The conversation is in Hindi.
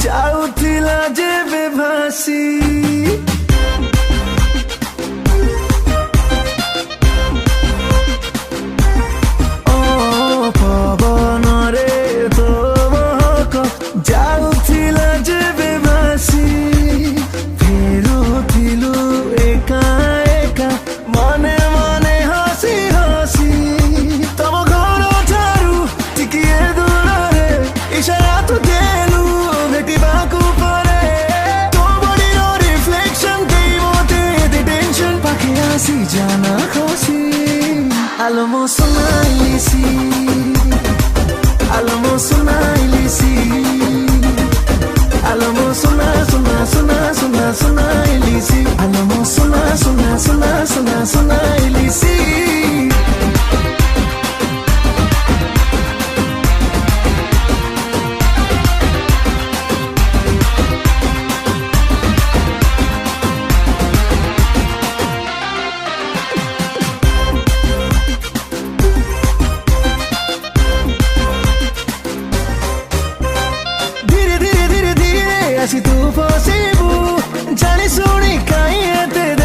जाऊथिला जेबे भासी जाऊथिला जेबे भासी फेरुथिलु एका एका मने मने हसी हसी तब घर ठारू टिकिए दूरे इशारा तो देलु भेटिबाकु परे तो बडीर रिफ्लेक्शन देई मोते दे टेंशन पाके आसी जाना खसी आलमो सुनाइलिसी Alamo suna ilisi Alamo suna suna suna suna suna ilisi Alamo suna suna suna suna suna ilisi Si tu fossi bu, già ne sono i cani e te